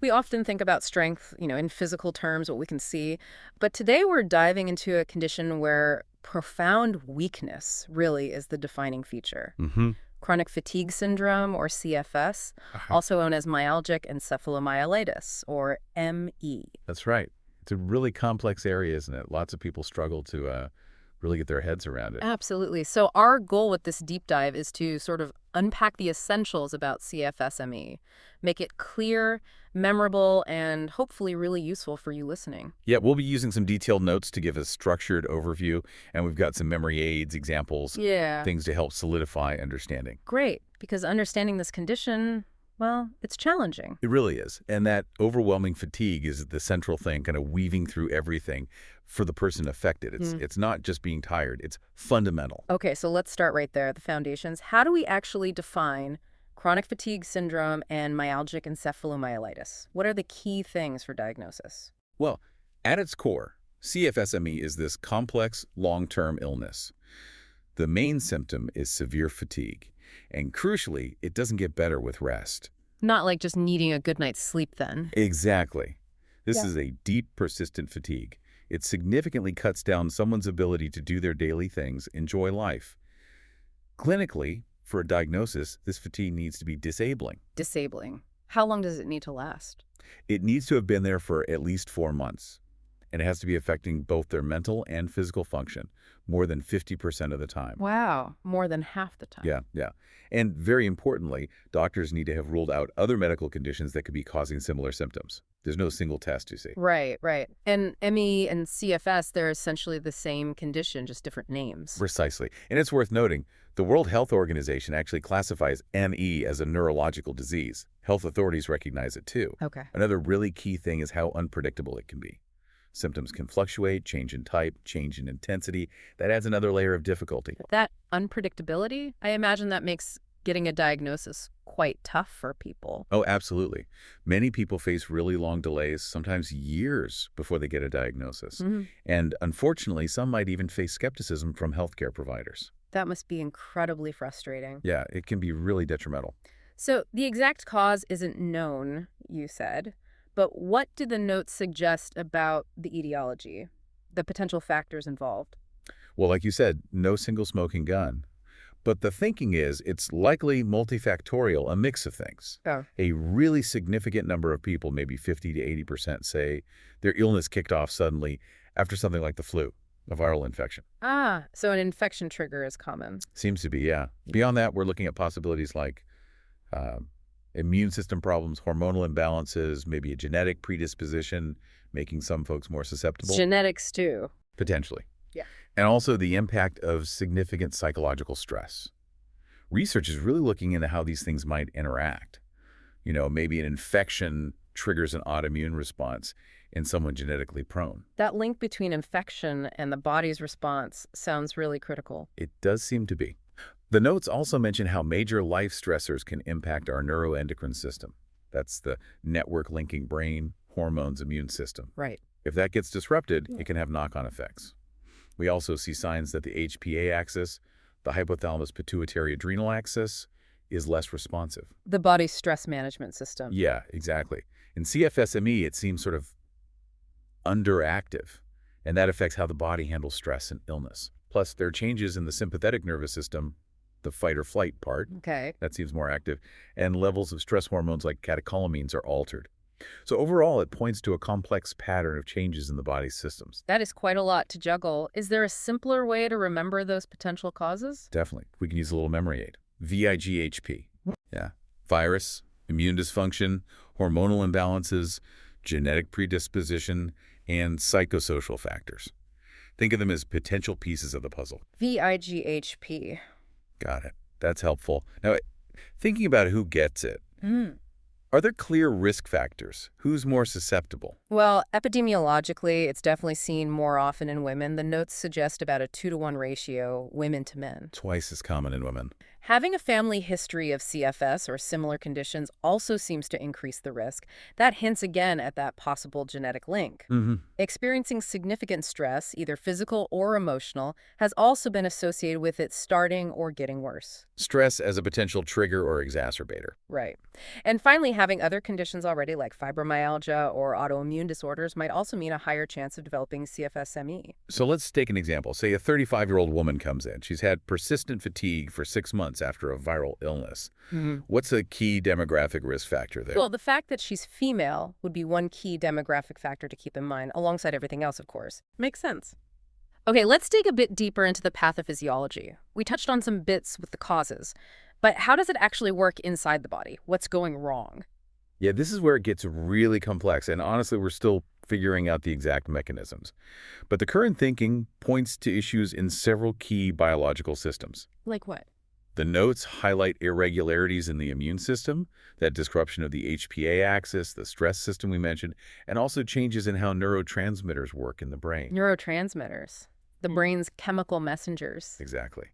We often think about strength, in physical terms, what we can see. But today we're diving into a condition where profound weakness really is the defining feature. Mm-hmm. Chronic fatigue syndrome, or CFS, also known as myalgic encephalomyelitis, or ME. That's right. It's a really complex area, isn't it? Lots of people struggle to really get their heads around it. Absolutely. So our goal with this deep dive is to sort of unpack the essentials about CFS-ME, make it clear, memorable, and hopefully really useful for you listening. Yeah, we'll be using some detailed notes to give a structured overview, and we've got some memory aids, examples, things to help solidify understanding. Great, because understanding this condition, well, it's challenging. It really is. And that overwhelming fatigue is the central thing, kind of weaving through everything for the person affected. It's not just being tired. It's fundamental. Okay, so let's start right there, the foundations. How do we actually define chronic fatigue syndrome and myalgic encephalomyelitis? What are the key things for diagnosis? Well, at its core, CFS-ME is this complex, long-term illness. The main symptom is severe fatigue. And crucially, it doesn't get better with rest. Not like just needing a good night's sleep then. Exactly. This is a deep, persistent fatigue. It significantly cuts down someone's ability to do their daily things, enjoy life. Clinically, for a diagnosis, this fatigue needs to be disabling. Disabling. How long does it need to last? It needs to have been there for at least 4 months. And it has to be affecting both their mental and physical function, more than 50% of the time. Wow, more than half the time. Yeah. And very importantly, doctors need to have ruled out other medical conditions that could be causing similar symptoms. There's no single test, you see. Right. And ME and CFS, they're essentially the same condition, just different names. Precisely. And it's worth noting, the World Health Organization actually classifies ME as a neurological disease. Health authorities recognize it too. Okay. Another really key thing is how unpredictable it can be. Symptoms can fluctuate, change in type, change in intensity. That adds another layer of difficulty. That unpredictability, I imagine that makes getting a diagnosis quite tough for people. Oh, absolutely. Many people face really long delays, sometimes years before they get a diagnosis. And unfortunately, some might even face skepticism from healthcare providers. That must be incredibly frustrating. Yeah, it can be really detrimental. So the exact cause isn't known, you said. But what do the notes suggest about the etiology, the potential factors involved? Well, like you said, no single smoking gun. But the thinking is it's likely multifactorial, a mix of things. A really significant number of people, maybe 50 to 80%, say their illness kicked off suddenly after something like the flu, a viral infection. So an infection trigger is common. Seems to be, yeah. Beyond that, we're looking at possibilities like immune system problems, hormonal imbalances, maybe a genetic predisposition, making some folks more susceptible. Genetics too. Potentially. Yeah. And also the impact of significant psychological stress. Research is really looking into how these things might interact. Maybe an infection triggers an autoimmune response in someone genetically prone. That link between infection and the body's response sounds really critical. It does seem to be. The notes also mention how major life stressors can impact our neuroendocrine system. That's the network linking brain, hormones, immune system. Right. If that gets disrupted, it can have knock-on effects. We also see signs that the HPA axis, the hypothalamus pituitary adrenal axis, is less responsive. The body's stress management system. Yeah, exactly. In CFS-ME, it seems sort of underactive, and that affects how the body handles stress and illness. Plus, there are changes in the sympathetic nervous system, the fight or flight part. Okay. That seems more active. And levels of stress hormones like catecholamines are altered. So overall, it points to a complex pattern of changes in the body's systems. That is quite a lot to juggle. Is there a simpler way to remember those potential causes? Definitely. We can use a little memory aid. VIGHP. Yeah. Virus, immune dysfunction, hormonal imbalances, genetic predisposition, and psychosocial factors. Think of them as potential pieces of the puzzle. VIGHP. Got it. That's helpful. Now, thinking about who gets it, are there clear risk factors? Who's more susceptible? Well, epidemiologically, it's definitely seen more often in women. The notes suggest about a 2-to-1 ratio, women to men. Twice as common in women. Having a family history of CFS or similar conditions also seems to increase the risk. That hints again at that possible genetic link. Hmm. Experiencing significant stress, either physical or emotional, has also been associated with it starting or getting worse. Stress as a potential trigger or exacerbator. Right. And finally, having other conditions already like fibromyalgia or autoimmune disorders might also mean a higher chance of developing CFSME. So let's take an example. Say a 35-year-old woman comes in. She's had persistent fatigue for 6 months after a viral illness. What's a key demographic risk factor there? Well, the fact that she's female would be one key demographic factor to keep in mind, alongside everything else, of course. Makes sense. Okay, let's dig a bit deeper into the pathophysiology. We touched on some bits with the causes, but how does it actually work inside the body? What's going wrong? Yeah, this is where it gets really complex, and honestly, we're still figuring out the exact mechanisms. But the current thinking points to issues in several key biological systems. Like what? The notes highlight irregularities in the immune system, that disruption of the HPA axis, the stress system we mentioned, and also changes in how neurotransmitters work in the brain. Neurotransmitters, the brain's chemical messengers. Exactly.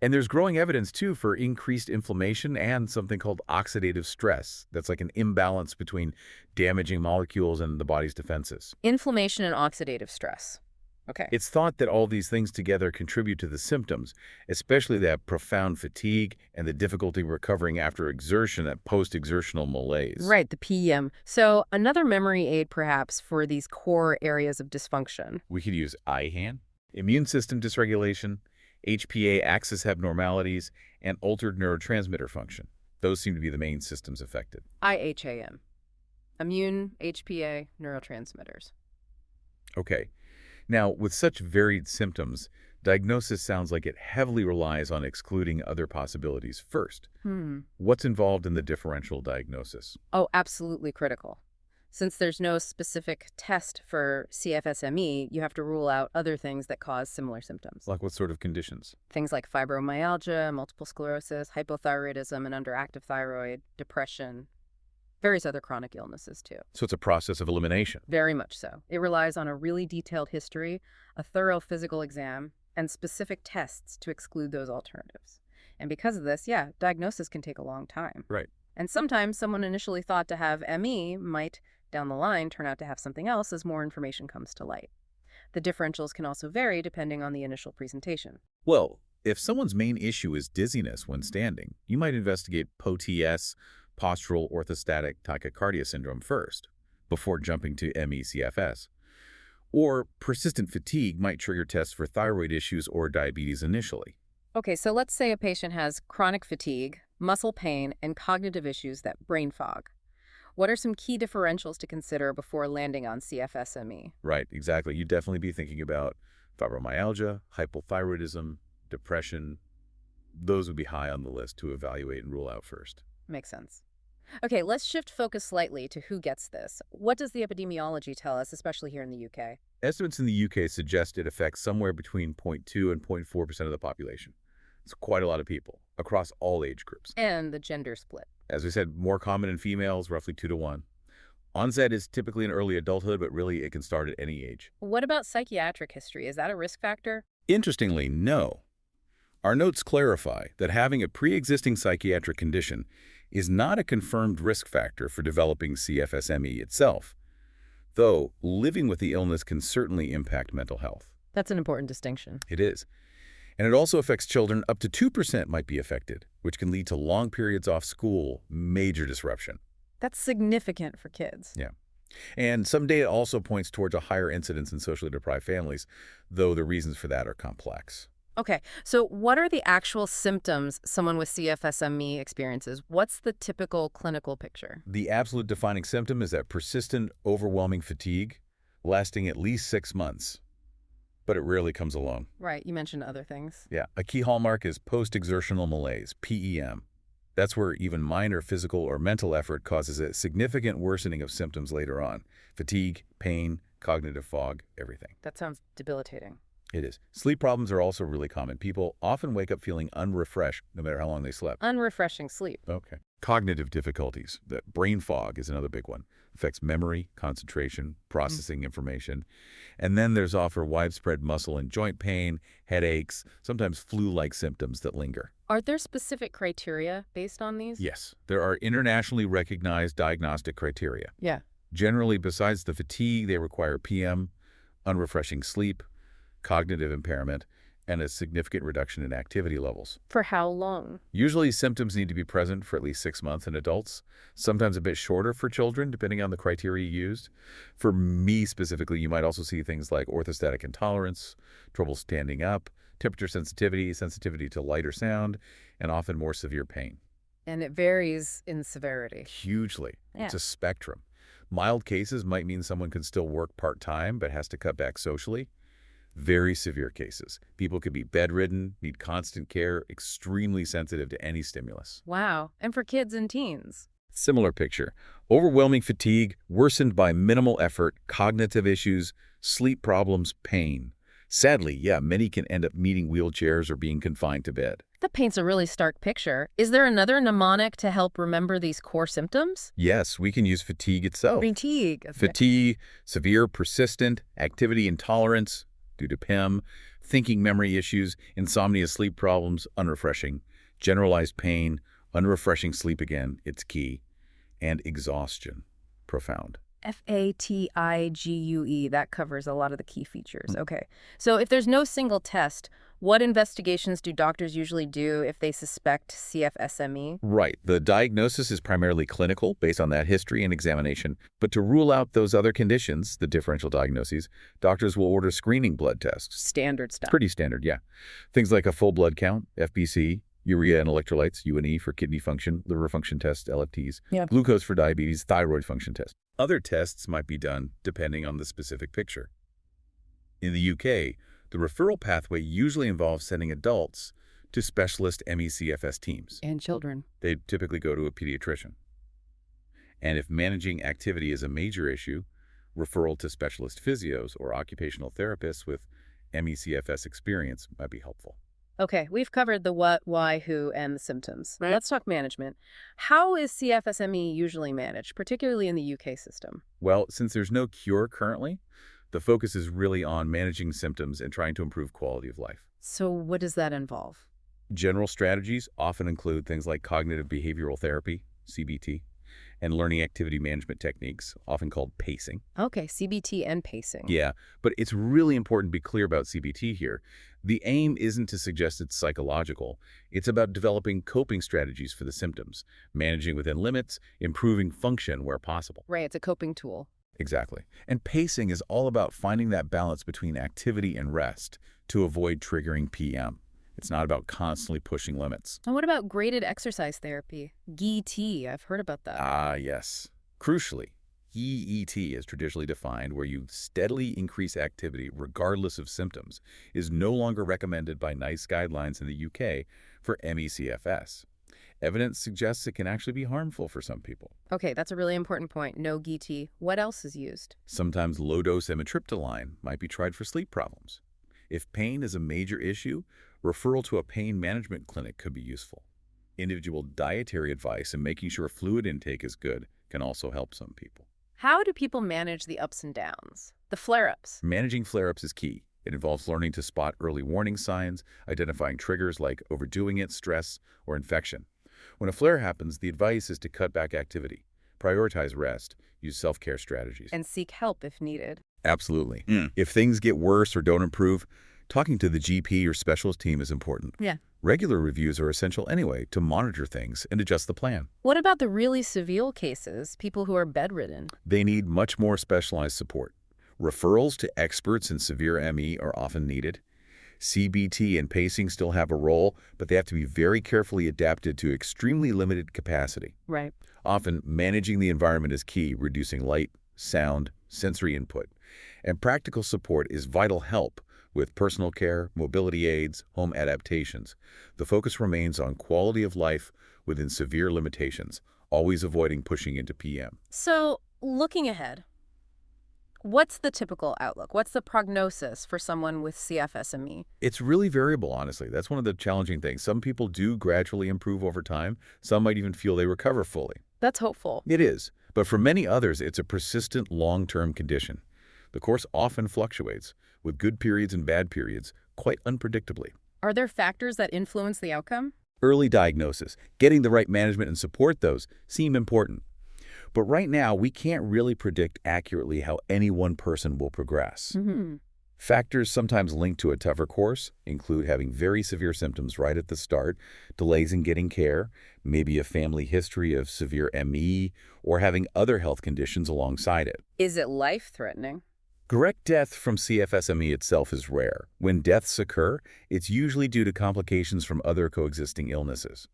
And there's growing evidence, too, for increased inflammation and something called oxidative stress. That's like an imbalance between damaging molecules and the body's defenses. Inflammation and oxidative stress. Okay. It's thought that all these things together contribute to the symptoms, especially that profound fatigue and the difficulty recovering after exertion, that post-exertional malaise. Right, the PEM. So another memory aid, perhaps, for these core areas of dysfunction. We could use IHAN, immune system dysregulation, HPA axis abnormalities, and altered neurotransmitter function. Those seem to be the main systems affected. IHAM. Immune, HPA, neurotransmitters. Okay. Now, with such varied symptoms, diagnosis sounds like it heavily relies on excluding other possibilities first. What's involved in the differential diagnosis? Oh, absolutely critical. Since there's no specific test for CFSME, you have to rule out other things that cause similar symptoms. Like what sort of conditions? Things like fibromyalgia, multiple sclerosis, hypothyroidism, and underactive thyroid, depression, various other chronic illnesses, too. So it's a process of elimination. Very much so. It relies on a really detailed history, a thorough physical exam, and specific tests to exclude those alternatives. And because of this, yeah, diagnosis can take a long time. Right. And sometimes someone initially thought to have ME might, down the line, turn out to have something else as more information comes to light. The differentials can also vary depending on the initial presentation. Well, if someone's main issue is dizziness when standing, you might investigate POTS, postural orthostatic tachycardia syndrome first, before jumping to ME/CFS. Or persistent fatigue might trigger tests for thyroid issues or diabetes initially. Okay, so let's say a patient has chronic fatigue, muscle pain, and cognitive issues that brain fog. What are some key differentials to consider before landing on CFSME? Right, exactly. You'd definitely be thinking about fibromyalgia, hypothyroidism, depression. Those would be high on the list to evaluate and rule out first. Makes sense. Okay, let's shift focus slightly to who gets this. What does the epidemiology tell us, especially here in the UK? Estimates in the UK suggest it affects somewhere between 0.2 and 0.4% of the population. It's quite a lot of people, across all age groups. And the gender split. As we said, more common in females, roughly 2 to 1. Onset is typically in early adulthood, but really it can start at any age. What about psychiatric history? Is that a risk factor? Interestingly, no. Our notes clarify that having a pre-existing psychiatric condition is not a confirmed risk factor for developing CFSME itself, though living with the illness can certainly impact mental health. That's an important distinction. It is. And it also affects children. Up to 2% might be affected, which can lead to long periods off school, major disruption. That's significant for kids. Yeah. And some data also points towards a higher incidence in socially deprived families, though the reasons for that are complex. Okay, so what are the actual symptoms someone with CFSME experiences? What's the typical clinical picture? The absolute defining symptom is that persistent, overwhelming fatigue lasting at least 6 months, but it rarely comes alone. Right, you mentioned other things. Yeah, a key hallmark is post-exertional malaise, PEM. That's where even minor physical or mental effort causes a significant worsening of symptoms later on. Fatigue, pain, cognitive fog, everything. That sounds debilitating. It is. Sleep problems are also really common. People often wake up feeling unrefreshed no matter how long they slept. Unrefreshing sleep. Okay. Cognitive difficulties. The brain fog is another big one. Affects memory, concentration, processing information. And then there's often widespread muscle and joint pain, headaches, sometimes flu-like symptoms that linger. Are there specific criteria based on these? Yes, there are internationally recognized diagnostic criteria. Yeah. Generally, besides the fatigue, they require PM, unrefreshing sleep, cognitive impairment, and a significant reduction in activity levels. For how long? Usually, symptoms need to be present for at least 6 months in adults, sometimes a bit shorter for children, depending on the criteria used. For me specifically, you might also see things like orthostatic intolerance, trouble standing up, temperature sensitivity, sensitivity to light or sound, and often more severe pain. And it varies in severity. Hugely. Yeah. It's a spectrum. Mild cases might mean someone can still work part-time but has to cut back socially. Very severe cases. People could be bedridden, need constant care, extremely sensitive to any stimulus. Wow. And for kids and teens? Similar picture. Overwhelming fatigue, worsened by minimal effort, cognitive issues, sleep problems, pain. Sadly, yeah, many can end up needing wheelchairs or being confined to bed. That paints a really stark picture. Is there another mnemonic to help remember these core symptoms? Yes, we can use fatigue itself. Fatigue. Fatigue, severe, persistent, activity intolerance due to PEM, thinking memory issues, insomnia, sleep problems, unrefreshing, generalized pain, unrefreshing sleep again, it's key, and exhaustion, profound. Fatigue. That covers a lot of the key features. Okay. So if there's no single test, what investigations do doctors usually do if they suspect CFSME? Right. The diagnosis is primarily clinical, based on that history and examination. But to rule out those other conditions, the differential diagnoses, doctors will order screening blood tests. Standard stuff. Pretty standard, yeah. Things like a full blood count, FBC, urea and electrolytes, UNE for kidney function, liver function tests, LFTs, glucose for diabetes, thyroid function test. Other tests might be done depending on the specific picture. In the UK, the referral pathway usually involves sending adults to specialist ME/CFS teams. And children. They typically go to a pediatrician. And if managing activity is a major issue, referral to specialist physios or occupational therapists with ME/CFS experience might be helpful. Okay, we've covered the what, why, who, and the symptoms. Right. Let's talk management. How is CFSME usually managed, particularly in the UK system? Well, since there's no cure currently, the focus is really on managing symptoms and trying to improve quality of life. So what does that involve? General strategies often include things like cognitive behavioral therapy, CBT, and learning activity management techniques, often called pacing. Okay, CBT and pacing. Yeah, but it's really important to be clear about CBT here. The aim isn't to suggest it's psychological. It's about developing coping strategies for the symptoms, managing within limits, improving function where possible. Right, it's a coping tool. Exactly. And pacing is all about finding that balance between activity and rest to avoid triggering PM. It's not about constantly pushing limits. And what about graded exercise therapy? GT, I've heard about that. Ah, yes. Crucially, GET is traditionally defined where you steadily increase activity regardless of symptoms, is no longer recommended by NICE guidelines in the UK for ME/CFS. Evidence suggests it can actually be harmful for some people. Okay, that's a really important point. No GT. What else is used? Sometimes low-dose amitriptyline might be tried for sleep problems. If pain is a major issue, referral to a pain management clinic could be useful. Individual dietary advice and making sure fluid intake is good can also help some people. How do people manage the ups and downs, the flare-ups? Managing flare-ups is key. It involves learning to spot early warning signs, identifying triggers like overdoing it, stress, or infection. When a flare happens, the advice is to cut back activity, prioritize rest, use self-care strategies. And seek help if needed. Absolutely. If things get worse or don't improve, talking to the GP or specialist team is important. Yeah. Regular reviews are essential anyway to monitor things and adjust the plan. What about the really severe cases, people who are bedridden? They need much more specialized support. Referrals to experts in severe ME are often needed. CBT and pacing still have a role, but they have to be very carefully adapted to extremely limited capacity. Right. Often, managing the environment is key, reducing light, sound, sensory input. And practical support is vital help with personal care, mobility aids, home adaptations. The focus remains on quality of life within severe limitations, always avoiding pushing into PM. So, looking ahead, what's the typical outlook? What's the prognosis for someone with CFSME? It's really variable, honestly. That's one of the challenging things. Some people do gradually improve over time. Some might even feel they recover fully. That's hopeful. It is. But for many others, it's a persistent long-term condition. The course often fluctuates, with good periods and bad periods, quite unpredictably. Are there factors that influence the outcome? Early diagnosis, getting the right management and support those, seem important. But right now, we can't really predict accurately how any one person will progress. Factors sometimes linked to a tougher course include having very severe symptoms right at the start, delays in getting care, maybe a family history of severe ME, or having other health conditions alongside it. Is it life-threatening? Direct death from CFSME itself is rare. When deaths occur, it's usually due to complications from other coexisting illnesses.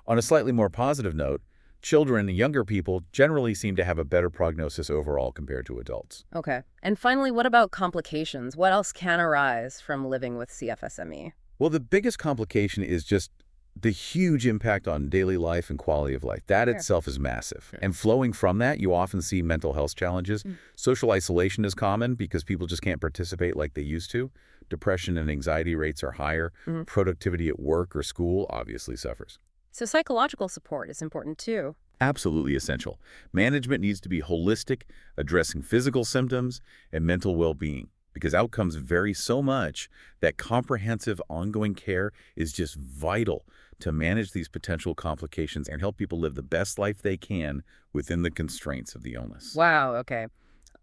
On a slightly more positive note, children and younger people generally seem to have a better prognosis overall compared to adults. Okay. And finally, what about complications? What else can arise from living with CFSME? Well, the biggest complication is just the huge impact on daily life and quality of life. That itself is massive. And flowing from that, you often see mental health challenges. Social isolation is common because people just can't participate like they used to. Depression and anxiety rates are higher. Productivity at work or school obviously suffers. So psychological support is important too. Absolutely essential. Management needs to be holistic, addressing physical symptoms and mental well-being, because outcomes vary so much that comprehensive ongoing care is just vital to manage these potential complications and help people live the best life they can within the constraints of the illness. Wow, okay.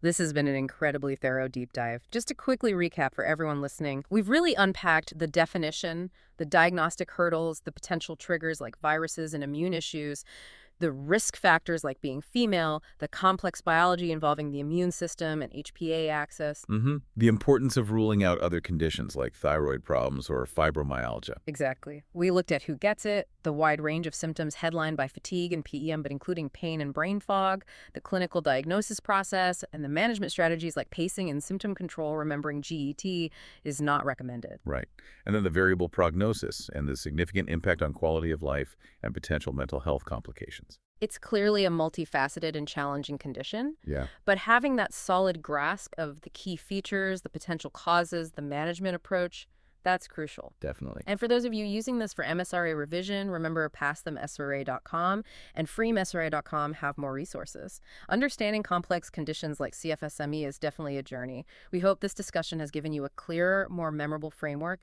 This has been an incredibly thorough deep dive. Just to quickly recap for everyone listening, we've really unpacked the definition, the diagnostic hurdles, the potential triggers like viruses and immune issues, the risk factors like being female, the complex biology involving the immune system and HPA axis. The importance of ruling out other conditions like thyroid problems or fibromyalgia. Exactly. We looked at who gets it, the wide range of symptoms headlined by fatigue and PEM, but including pain and brain fog, the clinical diagnosis process, and the management strategies like pacing and symptom control, remembering GET is not recommended. Right. And then the variable prognosis and the significant impact on quality of life and potential mental health complications. It's clearly a multifaceted and challenging condition, Yeah. but having that solid grasp of the key features, the potential causes, the management approach, that's crucial. Definitely. And for those of you using this for MSRA revision, remember passthemsra.com and freemsra.com have more resources. Understanding complex conditions like CFSME is definitely a journey. We hope this discussion has given you a clearer, more memorable framework